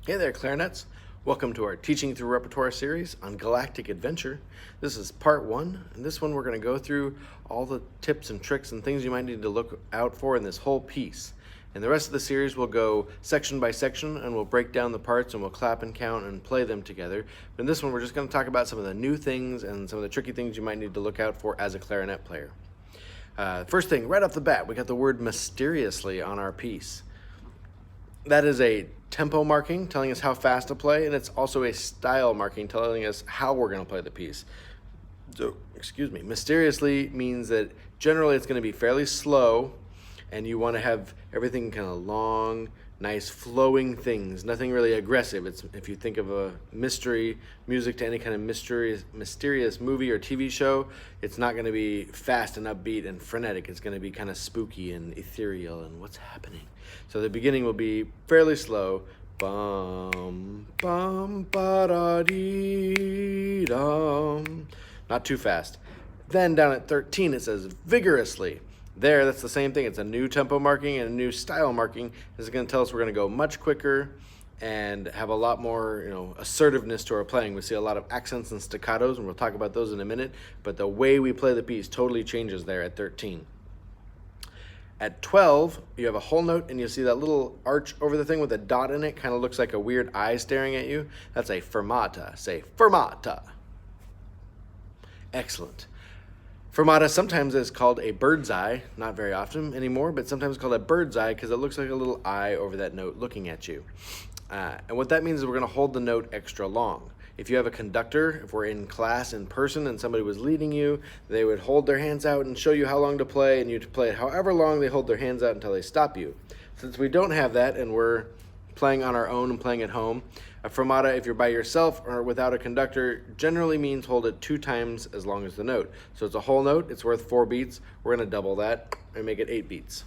Hey there, clarinets. Welcome to our Teaching Through Repertoire series on Galactic Adventure. This is part one, and this one we're going to go through all the tips and tricks and things you might need to look out for in this whole piece. And the rest of the series we'll go section by section, and we'll break down the parts, and we'll clap and count and play them together. But in this one, we're just going to talk about some of the new things and some of the tricky things you might need to look out for as a clarinet player. First thing, right off the bat, we got the word mysteriously on our piece. That is a tempo marking telling us how fast to play, and it's also a style marking telling us how we're going to play the piece. So, mysteriously means that generally it's going to be fairly slow, and you want to have everything kind of long, nice flowing things, nothing really aggressive. It's, if you think of a mystery music to any kind of mysterious movie or TV show, it's not going to be fast and upbeat and frenetic. It's going to be kind of spooky and ethereal and what's happening. So the beginning will be fairly slow. Bum, bum, ba-da-dee, dum. Not too fast. Then down at 13 it says vigorously. There, that's the same thing. It's a new tempo marking and a new style marking. This is going to tell us we're going to go much quicker and have a lot more, assertiveness to our playing. We see a lot of accents and staccatos, and we'll talk about those in a minute. But the way we play the piece totally changes there at 13. At 12, you have a whole note, and you'll see that little arch over the thing with a dot in it. Kind of looks like a weird eye staring at you. That's a fermata. Say fermata. Excellent. Fermata sometimes is called a bird's eye, not very often anymore, but sometimes called a bird's eye because it looks like a little eye over that note looking at you. And what that means is we're going to hold the note extra long. If you have a conductor, if we're in class in person and somebody was leading you, they would hold their hands out and show you how long to play, and you'd play it however long they hold their hands out until they stop you. Since we don't have that and we're playing on our own and playing at home, a fermata, if you're by yourself or without a conductor, generally means hold it 2 times as long as the note. So it's a whole note, it's worth 4 beats. We're going to double that and make it 8 beats.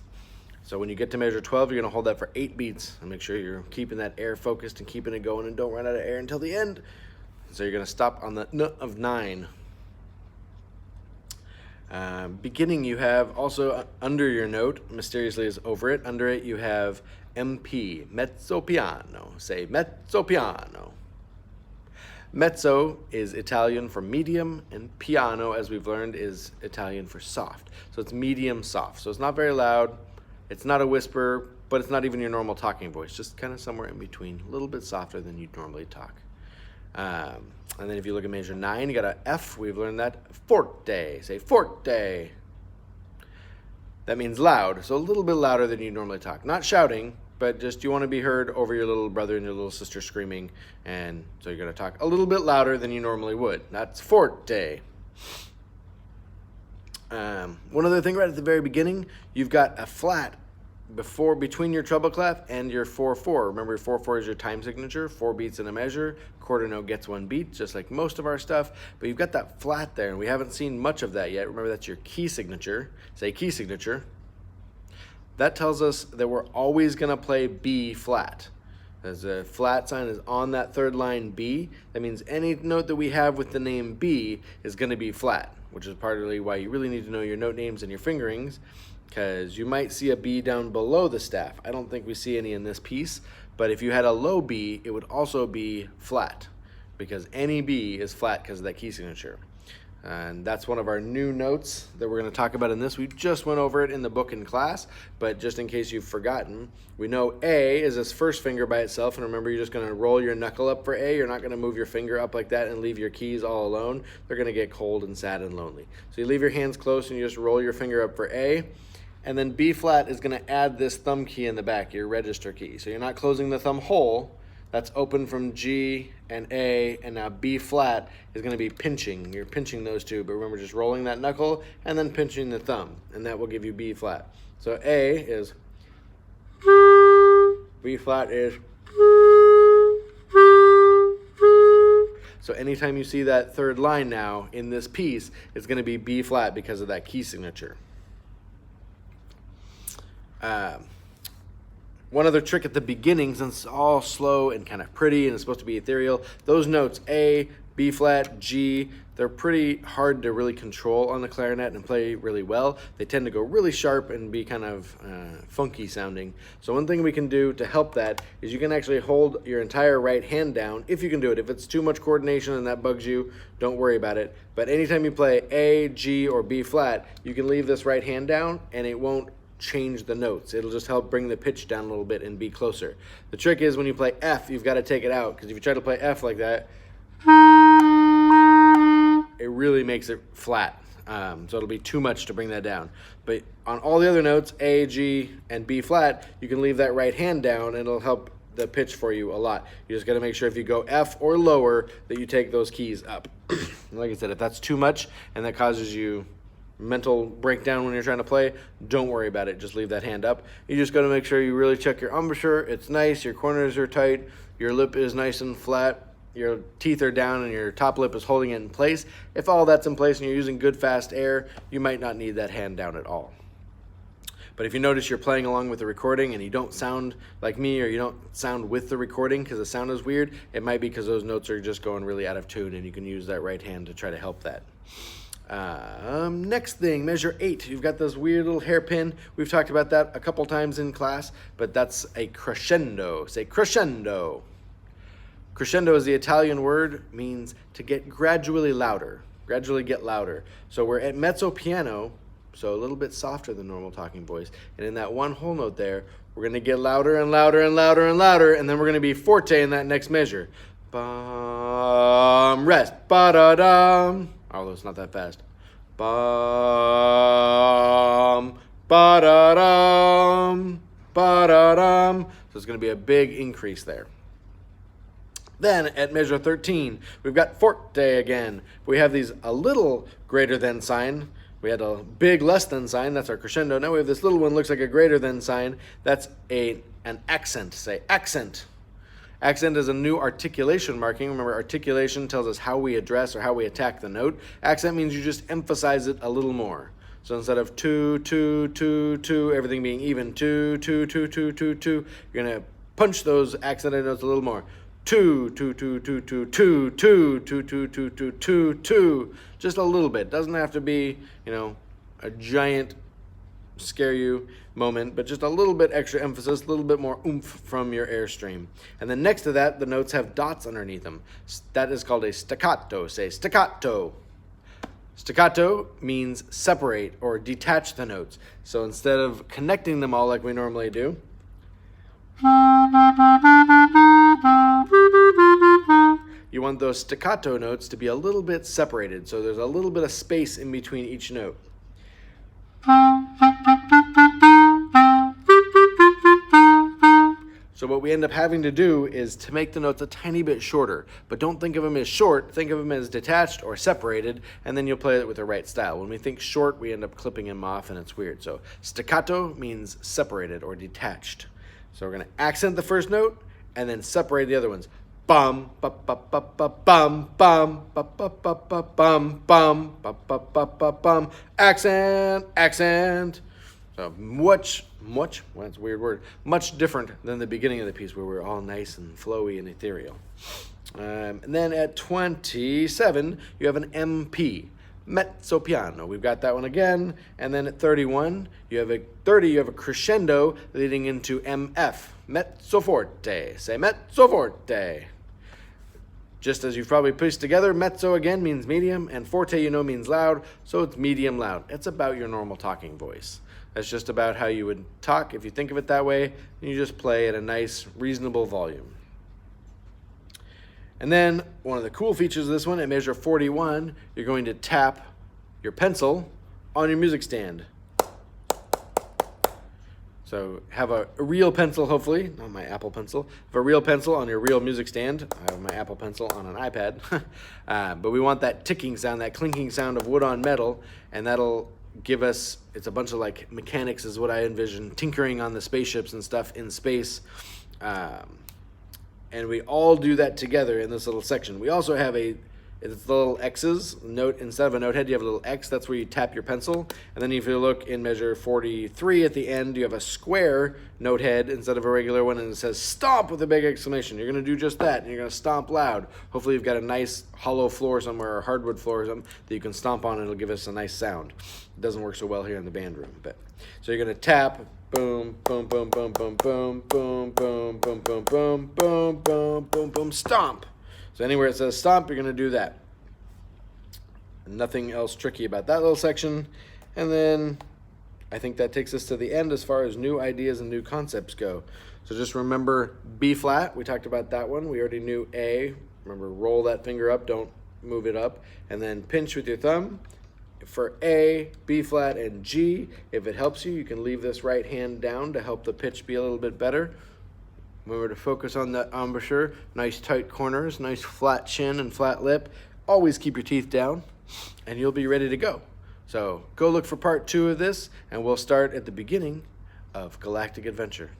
So when you get to measure 12, you're going to hold that for 8 beats and make sure you're keeping that air focused and keeping it going and don't run out of air until the end. So you're going to stop on the n of 9. Beginning, you have also under your note, mysteriously is over it, under it you have MP, mezzo piano. Say mezzo piano. Mezzo is Italian for medium, and piano, as we've learned, is Italian for soft. So it's medium soft. So it's not very loud, it's not a whisper, but it's not even your normal talking voice, just kind of somewhere in between, a little bit softer than you'd normally talk. And then if you look at measure 9, you got an F. We've learned that. Forte. Say forte. That means loud, so a little bit louder than you normally talk. Not shouting, but just you want to be heard over your little brother and your little sister screaming, and so you're going to talk a little bit louder than you normally would. That's forte. One other thing right at the very beginning, you've got a flat between your treble clef and your 4/4. Remember, 4/4 is your time signature, 4 beats in a measure. Quarter note gets 1 beat, just like most of our stuff. But you've got that flat there, and we haven't seen much of that yet. Remember, that's your key signature. Say key signature. That tells us that we're always going to play B flat. As a flat sign is on that third line B, that means any note that we have with the name B is going to be flat, which is partly why you really need to know your note names and your fingerings, because you might see a B down below the staff. I don't think we see any in this piece, but if you had a low B, it would also be flat, because any B is flat because of that key signature. And that's one of our new notes that we're going to talk about in this. We just went over it in the book in class, but just in case you've forgotten, we know A is this first finger by itself, and remember, you're just going to roll your knuckle up for A. You're not going to move your finger up like that and leave your keys all alone. They're going to get cold and sad and lonely. So you leave your hands close and you just roll your finger up for A. And then B flat is going to add this thumb key in the back, your register key. So you're not closing the thumb hole. That's open from G and A, and now B flat is going to be pinching. You're pinching those two, but remember, just rolling that knuckle and then pinching the thumb, and that will give you B flat. So A is, B flat is, so anytime you see that third line now in this piece, it's going to be B flat because of that key signature. One other trick at the beginning, since it's all slow and kind of pretty and it's supposed to be ethereal, those notes A, B flat, G. They're pretty hard to really control on the clarinet and play really well. They tend to go really sharp and be kind of funky sounding. So one thing we can do to help that is you can actually hold your entire right hand down, if you can do it. If it's too much coordination and that bugs you, don't worry about it. But anytime you play A, G, or B flat, you can leave this right hand down and it won't change the notes. It'll just help bring the pitch down a little bit and be closer. The trick is when you play F, you've got to take it out, because if you try to play F like that, it really makes it flat. So it'll be too much to bring that down. But on all the other notes, A, G, and B flat, you can leave that right hand down and it'll help the pitch for you a lot. You just got to make sure if you go F or lower that you take those keys up. Like I said, if that's too much and that causes you mental breakdown when you're trying to play, don't worry about it. Just leave that hand up. You just got to make sure you really check your embouchure. It's nice. Your corners are tight. Your lip is nice and flat. Your teeth are down and your top lip is holding it in place. If all that's in place and you're using good fast air, you might not need that hand down at all. But if you notice you're playing along with the recording and you don't sound like me, or you don't sound with the recording because the sound is weird, it might be because those notes are just going really out of tune, and you can use that right hand to try to help that. Next thing, measure 8. You've got this weird little hairpin. We've talked about that a couple times in class, but that's a crescendo. Say crescendo. Crescendo is the Italian word, means to get gradually louder, gradually get louder. So we're at mezzo piano, so a little bit softer than normal talking voice. And in that one whole note there, we're going to get louder and louder and louder and louder, and then we're going to be forte in that next measure. Bum, rest, ba-da-dum. Although it's not that fast. Bum, ba-da-dum, ba-da-dum. So it's going to be a big increase there. Then at measure 13, we've got forte again. We have these a little greater than sign. We had a big less than sign. That's our crescendo. Now we have this little one, looks like a greater than sign. That's an accent. Say accent. Accent is a new articulation marking. Remember, articulation tells us how we address or how we attack the note. Accent means you just emphasize it a little more. So instead of 2, 2, 2, 2, everything being even, 2, 2, 2, 2, 2, 2, you're going to punch those accented notes a little more. 2, 2, 2, 2, 2, 2, 2, 2, 2, 2, 2, 2, 2. Just a little bit. Doesn't have to be, a giant scare you moment, but just a little bit extra emphasis, a little bit more oomph from your airstream. And then next to that, the notes have dots underneath them. That is called a staccato. Say staccato. Staccato means separate or detach the notes. So instead of connecting them all like we normally do, you want those staccato notes to be a little bit separated, so there's a little bit of space in between each note. So what we end up having to do is to make the notes a tiny bit shorter, but don't think of them as short, think of them as detached or separated, and then you'll play it with the right style. When we think short, we end up clipping them off and it's weird. So staccato means separated or detached. So we're going to accent the first note and then separate the other ones. Bum, ba ba ba ba bum, bum, ba ba ba ba bum, bum, ba ba ba ba bum. Accent, accent. So much, well, that's a weird word. Much different than the beginning of the piece where we're all nice and flowy and ethereal. And then at 27, you have an MP. Mezzo piano. We've got that one again. And then at 31, you have a crescendo leading into MF. Mezzo forte. Say mezzo forte. Just as you've probably pieced together, mezzo again means medium, and forte means loud, so it's medium loud. It's about your normal talking voice. That's just about how you would talk if you think of it that way. You just play at a nice, reasonable volume. And then one of the cool features of this one, at measure 41, you're going to tap your pencil on your music stand. So have a real pencil, hopefully, not my Apple Pencil. Have a real pencil on your real music stand. I have my Apple Pencil on an iPad. But we want that ticking sound, that clinking sound of wood on metal, and that'll give us, it's a bunch of like mechanics is what I envision, tinkering on the spaceships and stuff in space. And we all do that together in this little section. We also have a It's the little X's. Note, instead of a note head, you have a little X. That's where you tap your pencil. And then if you look in measure 43 at the end, you have a square note head instead of a regular one, and it says stomp with a big exclamation. You're going to do just that, and you're going to stomp loud. Hopefully you've got a nice hollow floor somewhere, or hardwood floor or something that you can stomp on, and it'll give us a nice sound. It doesn't work so well here in the band room. So you're going to tap, boom, boom, boom, boom, boom, boom, boom, boom, boom, boom, boom, boom, boom, boom, boom, stomp. So anywhere it says stomp, you're going to do that. Nothing else tricky about that little section. And then I think that takes us to the end as far as new ideas and new concepts go. So just remember B flat. We talked about that one. We already knew A. Remember, roll that finger up. Don't move it up. And then pinch with your thumb. For A, B flat, and G, if it helps you, you can leave this right hand down to help the pitch be a little bit better. Remember to focus on that embouchure. Nice tight corners, nice flat chin and flat lip. Always keep your teeth down, and you'll be ready to go. So go look for part 2 of this, and we'll start at the beginning of Galactic Adventure.